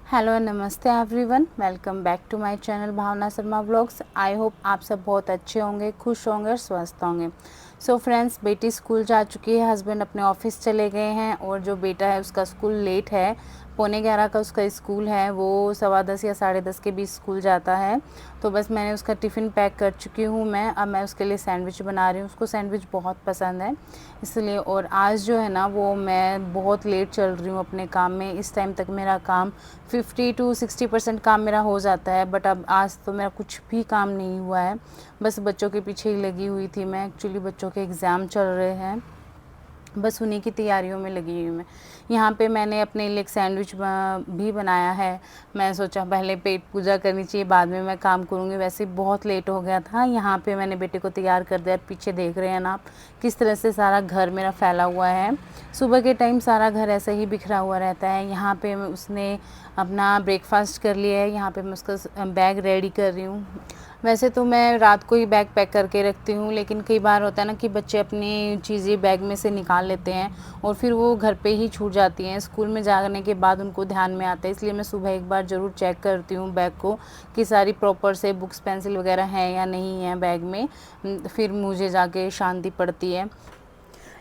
Hello नमस्ते everyone, welcome back to my channel Bhavna Sharma vlogs. I hope आप सब बहुत अच्छे होंगे, खुश होंगे और स्वस्थ होंगे। सो फ्रेंड्स, बेटी स्कूल जा चुकी है, हस्बैंड अपने ऑफिस चले गए हैं और जो बेटा है उसका स्कूल लेट है, 11:45 का उसका स्कूल है। वो 10:15 या 10:30 के बीच स्कूल जाता है। तो बस मैंने उसका टिफ़िन पैक कर चुकी हूँ मैं। अब मैं उसके लिए सैंडविच बना रही हूँ, उसको सैंडविच बहुत पसंद है इसलिए। और आज जो है ना वो मैं बहुत लेट चल रही हूँ अपने काम में। इस टाइम तक मेरा काम 50 to 60% काम मेरा हो जाता है, बट अब आज तो मेरा कुछ भी काम नहीं हुआ है। बस बच्चों के पीछे ही लगी हुई थी मैं। एक्चुअली बच्चों के एग्ज़ाम चल रहे हैं, बस उन्हीं की तैयारियों में लगी हुई मैं। यहाँ पे मैंने अपने लिए एक सैंडविच भी बनाया है। मैं सोचा पहले पेट पूजा करनी चाहिए, बाद में मैं काम करूँगी। वैसे बहुत लेट हो गया था। यहाँ पे मैंने बेटे को तैयार कर दिया। पीछे देख रहे हैं ना आप किस तरह से सारा घर मेरा फैला हुआ है। सुबह के टाइम सारा घर ऐसे ही बिखरा हुआ रहता है। यहाँ पे उसने अपना ब्रेकफास्ट कर लिया है। यहाँ पे मैं उसका बैग रेडी कर रही हूँ। वैसे तो मैं रात को ही बैग पैक करके रखती हूँ, लेकिन कई बार होता है ना कि बच्चे अपनी चीज़ें बैग में से निकाल लेते हैं और फिर वो घर पे ही छूट जाती हैं। स्कूल में जाने के बाद उनको ध्यान में आता है, इसलिए मैं सुबह एक बार ज़रूर चेक करती हूँ बैग को कि सारी प्रॉपर से बुक्स पेंसिल वगैरह हैं या नहीं है बैग में। फिर मुझे जाके शांति पड़ती है।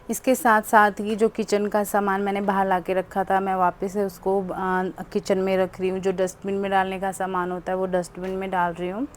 इसके साथ साथ ही जो किचन का सामान मैंने बाहर ला के रखा था, मैं वापस से उसको किचन में रख रही हूँ। जो डस्टबिन में डालने का सामान होता है वो डस्टबिन में डाल रही हूँ।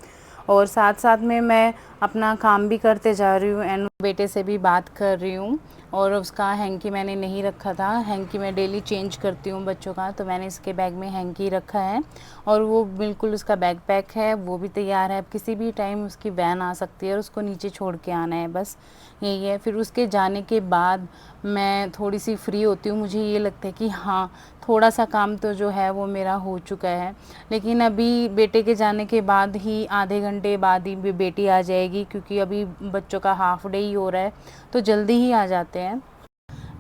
और साथ साथ में मैं अपना काम भी करते जा रही हूँ एंड बेटे से भी बात कर रही हूँ। और उसका हैंकी मैंने नहीं रखा था, हैंकी मैं डेली चेंज करती हूँ बच्चों का, तो मैंने इसके बैग में हैंकी रखा है। और वो बिल्कुल उसका बैग पैक है, वो भी तैयार है। अब किसी भी टाइम उसकी वैन आ सकती है और उसको नीचे छोड़ के आना है, बस यही है। फिर उसके जाने के बाद मैं थोड़ी सी फ्री होती हूँ। मुझे ये लगता है कि हाँ, थोड़ा सा काम तो जो है वो मेरा हो चुका है। लेकिन अभी बेटे के जाने के बाद ही आधे घंटे बाद ही बेटी आ जाएगी, क्योंकि अभी बच्चों का हाफ डे ही हो रहा है, तो जल्दी ही आ जाते हैं।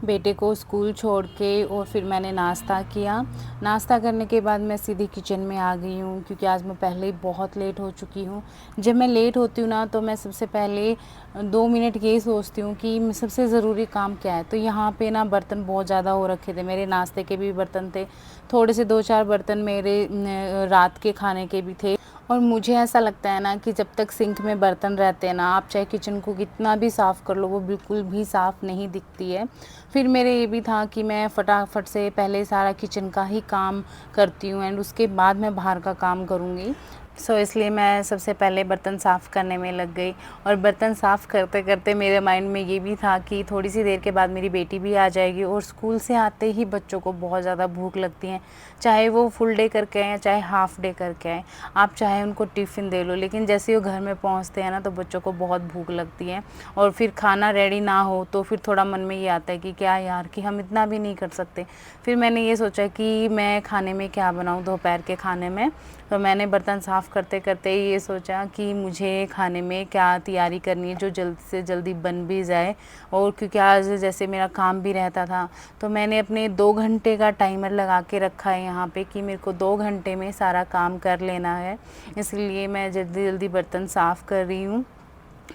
बेटे को स्कूल छोड़ के और फिर मैंने नाश्ता किया। नाश्ता करने के बाद मैं सीधी किचन में आ गई हूँ, क्योंकि आज मैं पहले ही बहुत लेट हो चुकी हूँ। जब मैं लेट होती हूँ ना, तो मैं सबसे पहले 2 मिनट यही सोचती हूँ कि सबसे ज़रूरी काम क्या है। तो यहाँ पे ना बर्तन बहुत ज़्यादा हो रखे थे, मेरे नाश्ते के भी बर्तन थे, थोड़े से 2-4 बर्तन मेरे रात के खाने के भी थे। और मुझे ऐसा लगता है ना कि जब तक सिंक में बर्तन रहते हैं ना, आप चाहे किचन को कितना भी साफ़ कर लो, वो बिल्कुल भी साफ़ नहीं दिखती है। फिर मेरे ये भी था कि मैं फटाफट से पहले सारा किचन का ही काम करती हूँ एंड उसके बाद मैं बाहर का काम करूँगी। इसलिए मैं सबसे पहले बर्तन साफ़ करने में लग गई। और बर्तन साफ़ करते करते मेरे माइंड में ये भी था कि थोड़ी सी देर के बाद मेरी बेटी भी आ जाएगी। और स्कूल से आते ही बच्चों को बहुत ज़्यादा भूख लगती है, चाहे वो फुल डे करके आएँ चाहे हाफ़ डे करके आएँ। आप चाहे उनको टिफ़िन दे लो, लेकिन जैसे वो घर में पहुँचते हैं ना, तो बच्चों को बहुत भूख लगती है। और फिर खाना रेडी ना हो तो फिर थोड़ा मन में ये आता है कि क्या यार, कि हम इतना भी नहीं कर सकते। फिर मैंने ये सोचा कि मैं खाने में क्या बनाऊँ दोपहर के खाने में। तो मैंने बर्तन साफ़ करते करते ये सोचा कि मुझे खाने में क्या तैयारी करनी है जो जल्द से जल्दी बन भी जाए। और क्योंकि आज जैसे मेरा काम भी रहता था, तो मैंने अपने 2 घंटे का टाइमर लगा के रखा है यहाँ पे कि मेरे को 2 घंटे में सारा काम कर लेना है। इसलिए मैं जल्दी जल्दी बर्तन साफ़ कर रही हूँ।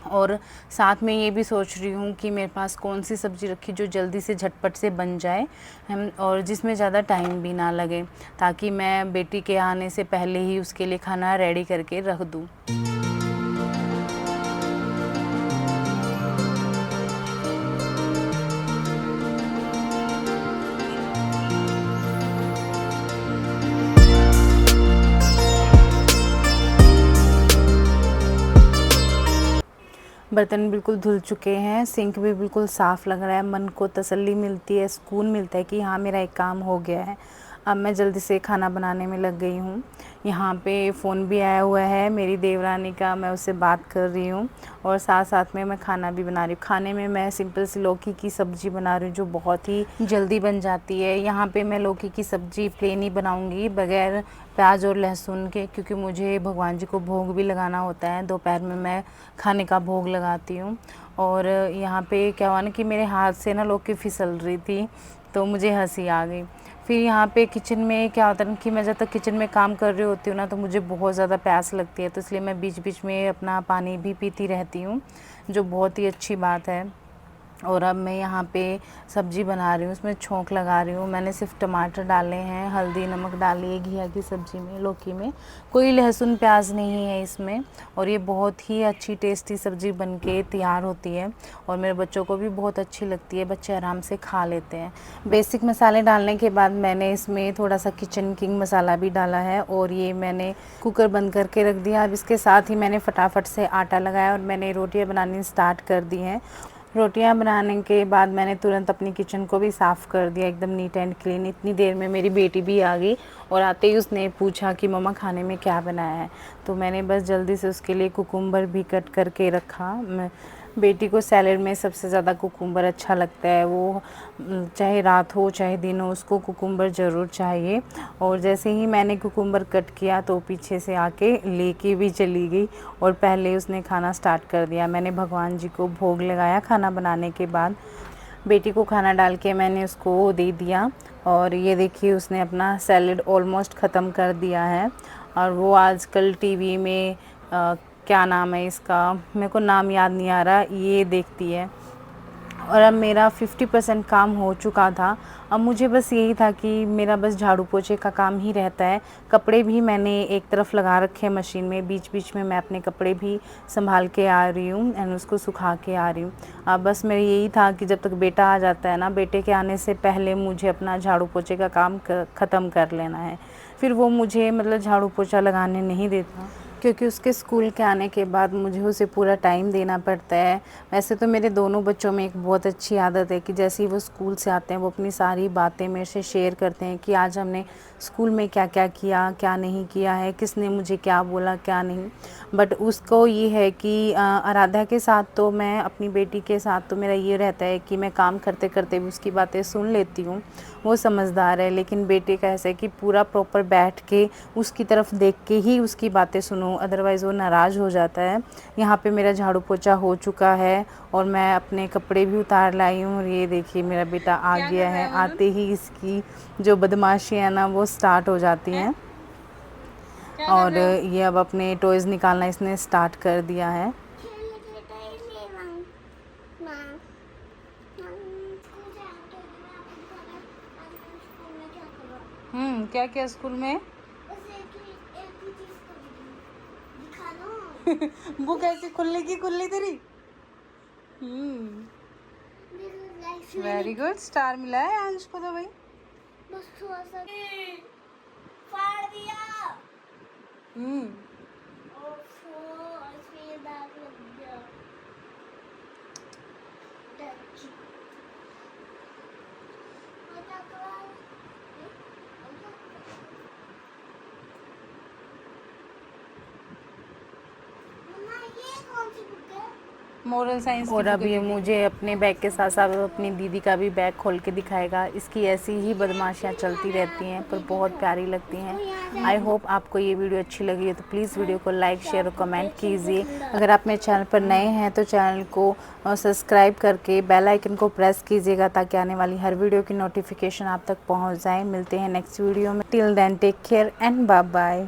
और साथ में ये भी सोच रही हूँ कि मेरे पास कौन सी सब्ज़ी रखी जो जल्दी से झटपट से बन जाए और जिसमें ज़्यादा टाइम भी ना लगे, ताकि मैं बेटी के आने से पहले ही उसके लिए खाना रेडी करके रख दूँ। बर्तन बिल्कुल धुल चुके हैं, सिंक भी बिल्कुल साफ़ लग रहा है, मन को तसल्ली मिलती है, सुकून मिलता है कि हाँ, मेरा एक काम हो गया है। अब मैं जल्दी से खाना बनाने में लग गई हूँ। यहाँ पे फ़ोन भी आया हुआ है मेरी देवरानी का, मैं उससे बात कर रही हूँ और साथ साथ में मैं खाना भी बना रही हूँ। खाने में मैं सिंपल सी लौकी की सब्ज़ी बना रही हूँ जो बहुत ही जल्दी बन जाती है। यहाँ पे मैं लौकी की सब्ज़ी प्लेन ही बनाऊँगी बग़ैर प्याज और लहसुन के, क्योंकि मुझे भगवान जी को भोग भी लगाना होता है। दोपहर में मैं खाने का भोग लगाती हूँ। और यहाँ पे क्या हुआ ना कि मेरे हाथ से ना लौकी फिसल रही थी, तो मुझे हंसी आ गई। फिर यहाँ पे किचन में क्या होता है ना कि मैं जब तक किचन में काम कर रही होती हूँ ना, तो मुझे बहुत ज़्यादा प्यास लगती है, तो इसलिए मैं बीच बीच में अपना पानी भी पीती रहती हूँ, जो बहुत ही अच्छी बात है। और अब मैं यहाँ पे सब्ज़ी बना रही हूँ, उसमें छोंक लगा रही हूँ। मैंने सिर्फ टमाटर डाले हैं, हल्दी नमक डाली है घिया की सब्ज़ी में, लौकी में कोई लहसुन प्याज नहीं है इसमें। और ये बहुत ही अच्छी टेस्टी सब्ज़ी बनके तैयार होती है और मेरे बच्चों को भी बहुत अच्छी लगती है, बच्चे आराम से खा लेते हैं। बेसिक मसाले डालने के बाद मैंने इसमें थोड़ा सा किचन किंग मसाला भी डाला है और ये मैंने कुकर बंद करके रख दिया। अब इसके साथ ही मैंने फटाफट से आटा लगाया और मैंने रोटियाँ बनानी स्टार्ट कर दी हैं। रोटियां बनाने के बाद मैंने तुरंत अपनी किचन को भी साफ़ कर दिया, एकदम नीट एंड क्लीन। इतनी देर में मेरी बेटी भी आ गई और आते ही उसने पूछा कि मम्मा खाने में क्या बनाया है, तो मैंने बस जल्दी से उसके लिए कुकुम्बर भी कट करके रखा। बेटी को सैलेड में सबसे ज़्यादा कुकुम्बर अच्छा लगता है, वो चाहे रात हो चाहे दिन हो उसको कुकुम्बर ज़रूर चाहिए। और जैसे ही मैंने कुकुम्बर कट किया तो पीछे से आके लेके भी चली गई और पहले उसने खाना स्टार्ट कर दिया। मैंने भगवान जी को भोग लगाया खाना बनाने के बाद। बेटी को खाना डाल के मैंने उसको दे दिया और ये देखिए उसने अपना सैलेड ऑलमोस्ट ख़त्म कर दिया है। और वो आजकल टीवी में क्या नाम है इसका, मेरे को नाम याद नहीं आ रहा, ये देखती है। और अब मेरा 50% काम हो चुका था। अब मुझे बस यही था कि मेरा बस झाड़ू पोछे का काम ही रहता है। कपड़े भी मैंने एक तरफ लगा रखे हैं मशीन में, बीच बीच में मैं अपने कपड़े भी संभाल के आ रही हूँ एंड उसको सुखा के आ रही हूँ। अब बस मेरा यही था कि जब तक बेटा आ जाता है ना, बेटे के आने से पहले मुझे अपना झाड़ू पोछे का काम ख़त्म कर लेना है। फिर वो मुझे मतलब झाड़ू पोछा लगाने नहीं देता, क्योंकि उसके स्कूल के आने के बाद मुझे उसे पूरा टाइम देना पड़ता है। वैसे तो मेरे दोनों बच्चों में एक बहुत अच्छी आदत है कि जैसे ही वो स्कूल से आते हैं वो अपनी सारी बातें मेरे से शेयर करते हैं कि आज हमने स्कूल में क्या क्या किया, क्या नहीं किया है, किसने मुझे क्या बोला क्या नहीं। बट उसको ये है कि आराध्या के साथ तो मैं, अपनी बेटी के साथ तो मेरा ये रहता है कि मैं काम करते करते भी उसकी बातें सुन लेती हूँ, वो समझदार है। लेकिन बेटे का ऐसा है कि पूरा प्रॉपर बैठ के उसकी तरफ देख के ही उसकी बातें सुनो, अदरवाइज़ वो नाराज़ हो जाता है। यहाँ पे मेरा झाड़ू पोछा हो चुका है और मैं अपने कपड़े भी उतार लाई हूँ और ये देखिए मेरा बेटा आ गया है। आते ही इसकी जो बदमाशी है ना वो स्टार्ट हो जाती हैं और ये अब अपने टॉयज़ निकालना इसने स्टार्ट कर दिया है। क्या क्या स्कूल में बुक ऐसी खुलने की खुली तेरी। वेरी गुड, स्टार मिला है अंश को तो भाई। बस थोड़ा सा फाड़ दिया। ओफो, इसमें दाग लग गया। टच। मम्मा ये कौन सी बुक है? Moral science. और अब ये मुझे अपने बैग के साथ साथ अपनी दीदी का भी बैग खोल के दिखाएगा। इसकी ऐसी ही बदमाशियाँ चलती रहती हैं पर बहुत प्यारी लगती हैं। आई होप आपको ये वीडियो अच्छी लगी है तो प्लीज़ वीडियो को लाइक शेयर और कमेंट कीजिए। अगर आप मेरे चैनल पर नए हैं तो चैनल को सब्सक्राइब करके बेल आइकन को प्रेस कीजिएगा ताकि आने वाली हर वीडियो की नोटिफिकेशन आप तक पहुँच जाए। मिलते हैं नेक्स्ट वीडियो में। Till then take care and bye bye.